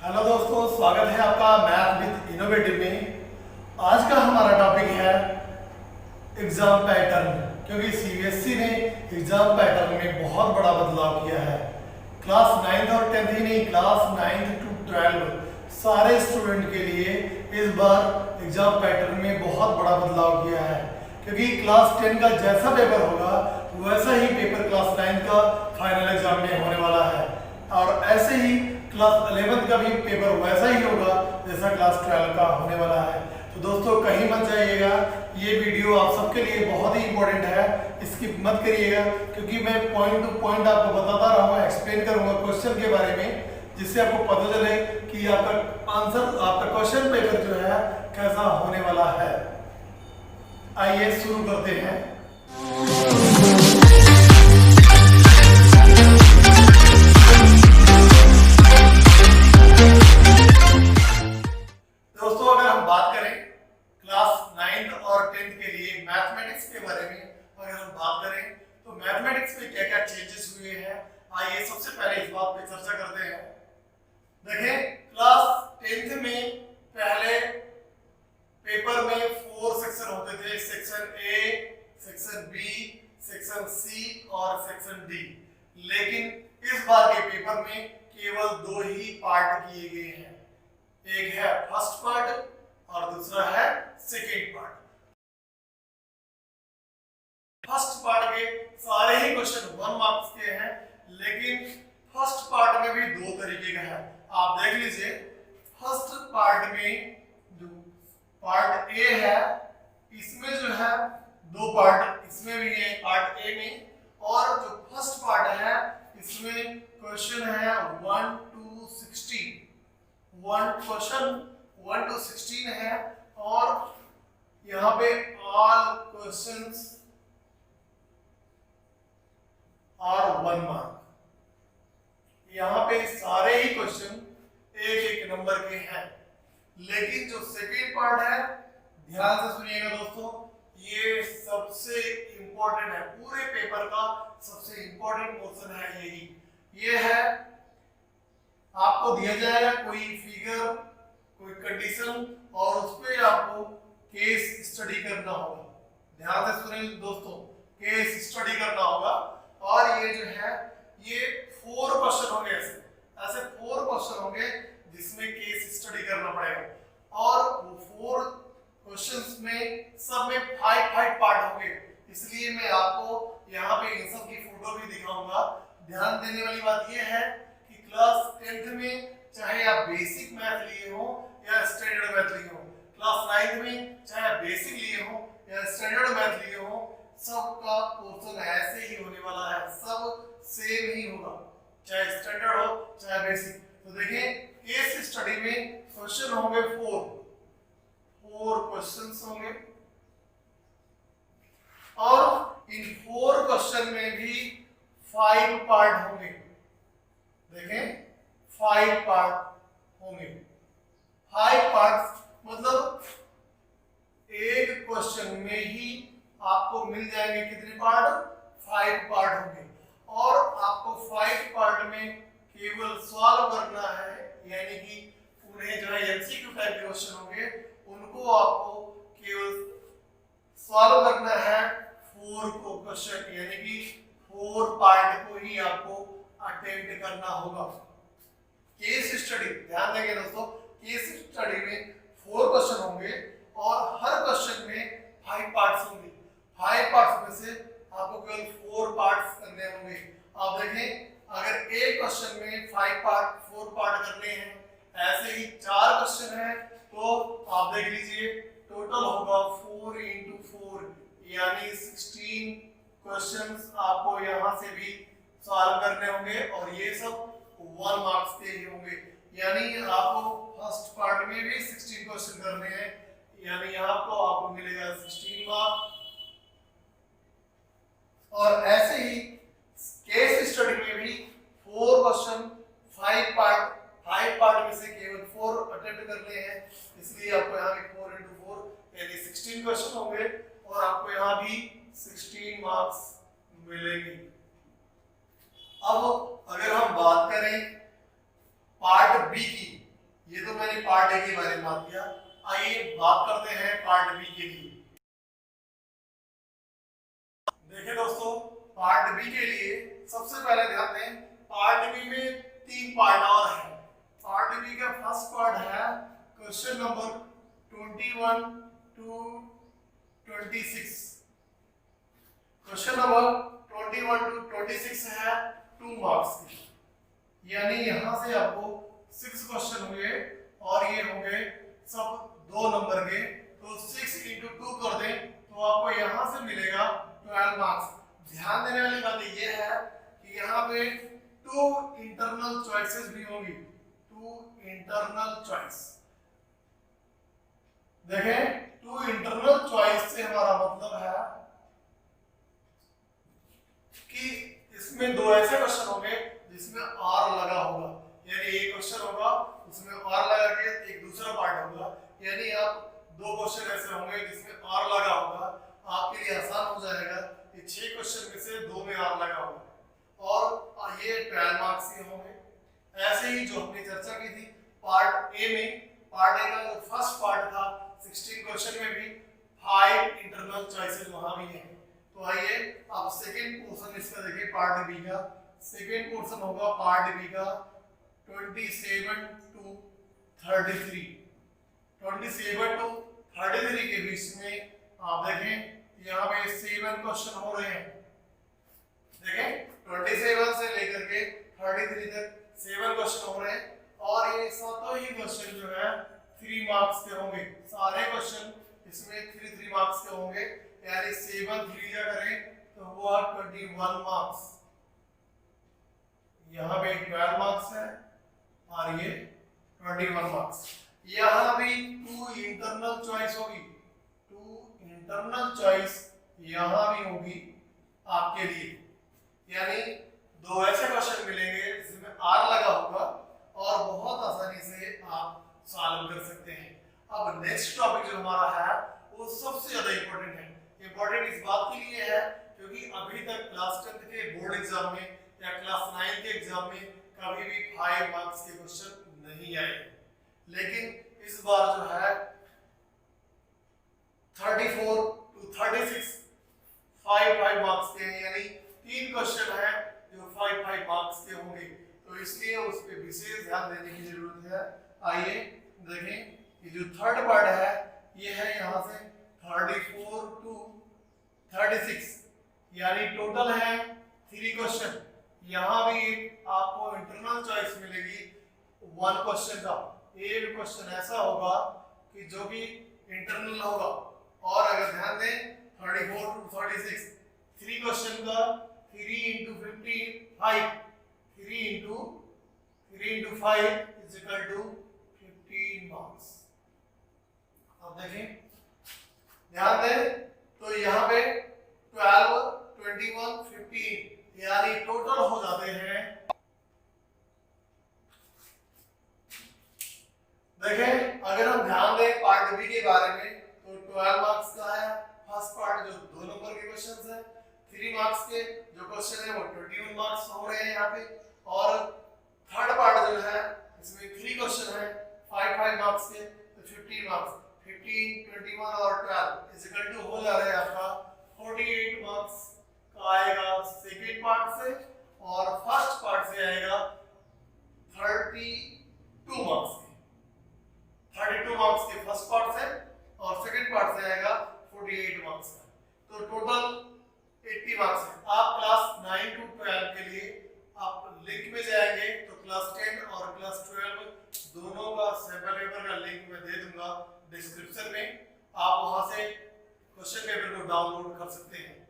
Hello दोस्तों, स्वागत है आपका मैथ विद इनोवेटिव में। आज का हमारा टॉपिक है एग्जाम पैटर्न, क्योंकि सीबीएसई ने एग्जाम पैटर्न में बहुत बड़ा बदलाव किया है। क्लास 9th और 10th ही नहीं, क्लास 9th to 12 सारे स्टूडेंट के लिए इस बार एग्जाम पैटर्न में बहुत बड़ा बदलाव किया है, क्योंकि क्लास 10 का जैसा पेपर होगा वैसा ही पेपर क्लास 9 का फाइनल एग्जाम में होने वाला है, और ऐसे ही क्लास 11 का भी पेपर वैसा ही होगा जैसा क्लास 12 का होने वाला है। तो दोस्तों कहीं मत जाइएगा, ये वीडियो आप सबके लिए बहुत ही इंपॉर्टेंट है, स्किप मत करिएगा, क्योंकि मैं पॉइंट टू पॉइंट आपको बताता रहूँगा, एक्सप्लेन करूँगा क्वेश्चन के बारे में, जिससे आपको पता चले कि आपका क्वेश्चन पेपर जो है कैसा होने वाला है। आइए शुरू करते हैं। दोस्तों अगर हम बात करें क्लास 9th और 10th के लिए मैथमेटिक्स के बारे में, अगर हम बात करें तो मैथमेटिक्स में क्या क्या चेंजेस हुए हैं, आइए सबसे पहले इस बात पे चर्चा करते हैं। देखें, क्लास 10th में पहले पेपर में 4 सेक्शन होते थे, section A, section B, section C और सेक्शन डी। लेकिन इस बार के पेपर में केवल 2 ही पार्ट किए गए हैं, एक है फर्स्ट पार्ट और दूसरा है सेकेंड पार्ट। फर्स्ट पार्ट के सारे ही क्वेश्चन 1 मार्क्स के हैं, लेकिन फर्स्ट पार्ट में भी 2 तरीके का है। आप देख लीजिए, फर्स्ट पार्ट में जो पार्ट ए है, इसमें जो है 2 पार्ट, इसमें भी है पार्ट ए में, और जो फर्स्ट पार्ट है इसमें क्वेश्चन है 1 to 16, 1 to 16 है, और यहाँ पे ऑल क्वेश्चंस आर 1 मार्क। यहाँ पे सारे ही क्वेश्चन एक एक नंबर के हैं। लेकिन जो सेकेंड पार्ट है, ध्यान से सुनिएगा दोस्तों, ये सबसे इंपॉर्टेंट है, पूरे पेपर का सबसे इंपॉर्टेंट पोर्शन है यही। ये है, आपको दिया जाएगा कोई फिगर, कोई कंडीशन, और उस पर आपको केस स्टडी करना होगा। ध्यान से सुनिए दोस्तों, केस स्टडी करना होगा, और ये जो है ये 4 क्वेश्चन होंगे, ऐसे 4 क्वेश्चन होंगे जिसमें केस स्टडी करना पड़ेगा, और वो 4 क्वेश्चंस में सब में 5 पार्ट होंगे। इसलिए मैं आपको यहाँ पे इन सब की फोटो भी दिखाऊंगा। ध्यान देने वाली बात ये है कि क्लास 10th में चाहे आप बेसिक मैथ लिए हो या स्टैंडर्ड मैथ लिए हो, क्लास 9th में चाहे आप बेसिक लिए हो या स्टैंडर्ड मैथ लिए हो, सबका पोर्शन ऐसे ही होने वाला है, सब सेम ही होगा, चाहे स्टैंडर्ड हो चाहे बेसिक। तो देखिए, केस स्टडी में क्वेश्चन होंगे 4 क्वेश्चंस होंगे, और इन 4 क्वेश्चन में भी 5 पार्ट होंगे। देखें, 5 पार्ट होंगे। 5 पार्ट्स मतलब एक क्वेश्चन में ही आपको मिल जाएंगे कितने पार्ट, 5 पार्ट होंगे, और आपको 5 पार्ट में केवल सॉल्व करना है, यानी कि उन्हें जो है एमसीक्यू टाइप के क्वेश्चन होंगे, उनको आपको केवल सॉल्व करना है 4 को क्वेश्चन, यानी कि 4 पार्ट को ही आपको अटेम्प्ट करना होगा। केस स्टडी, ध्यान देंगे दोस्तों, केस स्टडी में 4 क्वेश्चन होंगे, और हर क्वेश्चन में 5 पार्ट्स होंगे। 5 पार्ट्स में से आपको केवल 4 पार्ट्स करने होंगे। आप देखें, अगर एक क्वेश्चन में 4 पार्ट करने हैं, ऐसे ही 4 क्वेश्चन हैं, तो आप देख लीजिए टोटल होगा 4 into 4, यानी 16 क्वेश्चंस आपको यहाँ से भी सॉल्व करने होंगे, और ये सब 1 मार्क्स के ही होंगे। यानी आपको फर्स्ट पार्ट में भी 16 क्वेश्चन करने हैं, यानी यहाँ को आपको मिलेगा 16 मार्क्स। और ऐसे ही केस स्टडी में भी 4 क्वेश्चन 5 पार्ट में से केवल 4 अटेम्प्ट करने हैं, इसलिए आपको यहाँ भी 4 into 4 यानी 16 क्वेश्चन होंगे, और आपको यहाँ भी 16 मार्क्स मिलेंगे। अब अगर हम बात करें पार्ट बी की, तो मैंने पार्ट ए के बारे में बात किया। आइए बात करते हैं पार्ट बी के लिए। देखिए दोस्तों, पार्ट बी के लिए सबसे पहले ध्यान दें, पार्ट बी में 3 पार्ट और है। पार्ट बी का फर्स्ट पार्ट है question number 21 to 26। Question number 21 to 26 है 2 मार्क्स की, यानी यहां से आपको 6 क्वेश्चन होंगे और ये होंगे सब 2 नंबर के। तो 6 into 2 कर दें तो आपको यहां से मिलेगा 12 मार्क्स। ध्यान देने वाली बात ये है कि यहाँ पे 2 इंटरनल चॉइसेस भी होंगी, 2 इंटरनल चॉइस। देखें, 2 इंटरनल चॉइस से हमारा मतलब है कि इसमें 2 ऐसे क्वेश्चन होंगे जिसमें आर लगा होगा, यानी एक क्वेश्चन होगा उसमें आर लगा के एक दूसरा पार्ट होगा, यानी आप 2 क्वेश्चन ऐसे होंगे जिसमें आर लगा होगा। आपके लिए आसान हो जाएगा कि 6 क्वेश्चन में से 2 में आर लगा होगा और ये 12 मार्क्स के होंगे। ऐसे ही जो हमने चर्चा की थी पार्ट ए में, पार्ट ए का जो फर्स्ट पार्ट था 16 क्वेश्चन में भी 5 इंटरनल चॉइसेस वहां भी हैं। तो आइए अब सेकंड पोर्शन इसका देखिए, पार्ट बी का सेकंड पोर्शन होगा पार्ट बी का 27 to 33। 27 to 33 के बीच में आप देखें यहाँ पे 7 क्वेश्चन हो रहे हैं। देखें 27 से लेकर के 33 तक 7 क्वेश्चन हो रहे हैं और ये सातों ही क्वेश्चन जो है 3 मार्क्स के होंगे। सारे क्वेश्चन इसमें 3 मार्क्स के होंगे, यानी 7 3 जा करें तो वो 21 मार्क्स। यहाँ पे 12 मार्क्स है और ये 21 मार्क्स। यहाँ भी 2 इंटरनल चॉइस होगी, 2 इंटरनल चॉइस यहाँ भी होगी आपके लिए, यानी 2 ऐसे क्वेश्चन मिलेंगे जिसमें आर लगा होगा और बहुत आसानी से आप सॉल्व कर सकते हैं। अब नेक्स्ट टॉपिक जो हमारा है वो सबसे ज्यादा इंपॉर्टेंट है। इंपॉर्टेंट इस बात के लिए है क्योंकि अभी तक क्लास 10 के बोर्ड एग्जाम में या क्लास 9 के एग्जाम में कभी भी 5 मार्क्स के क्वेश्चन नहीं आए, लेकिन इस बार जो है 34 to 36 5 मार्क्स के हैं, यानी 3 क्वेश्चन है जो 5 मार्क्स के होंगे। तो इसलिए उस पर विशेष ध्यान देने की जरूरत है। आइए देखें, ये जो थर्ड पार्ट है ये है यहाँ से 34 to 36, यानी टोटल है 3 क्वेश्चन। यहाँ भी आपको इंटरनल चॉइस मिलेगी 1 क्वेश्चन का। एक क्वेश्चन ऐसा होगा कि जो कि इंटरनल होगा, और अगर ध्यान दें 34 to 36 3 क्वेश्चन का 3 into 55 3 into 5 is equal to 15 marks. अब देखें, ध्यान दें तो यहाँ पे 12 21 15 यानी टोटल हो जाते हैं। देखें, अगर हम ध्यान दें पार्ट बी के बारे में तो 12 मार्क्स का है फर्स्ट पार्ट, जो 2 नंबर के क्वेश्चंस हैं। 3 मार्क्स के जो क्वेश्चन है वो 21 मार्क्स हो रहे हैं यहाँ पे, और थर्ड पार्ट जो है इसमें 3 क्वेश्चन है 5 मार्क्स के, तो 15 मार्क्स। 15 21 और 12 इज इक्वल टू हो जा रहा है आपका 48 मार्क्स का आएगा सेकंड पार्ट से, और फर्स्ट पार्ट से आएगा 32 मार्क्स के। 32 मार्क्स के फर्स्ट पार्ट से और सेकंड पार्ट से आएगा 48 मार्क्स का, तो टोटल 80 मार्क्स है। आप क्लास 9 to 12 के लिए आप लिंक में जाएंगे तो क्लास 10 और क्लास 12 दोनों का सैंपल पेपर का लिंक मैं दे दूंगा डिस्क्रिप्शन में, आप वहां से क्वेश्चन पेपर को डाउनलोड कर सकते हैं।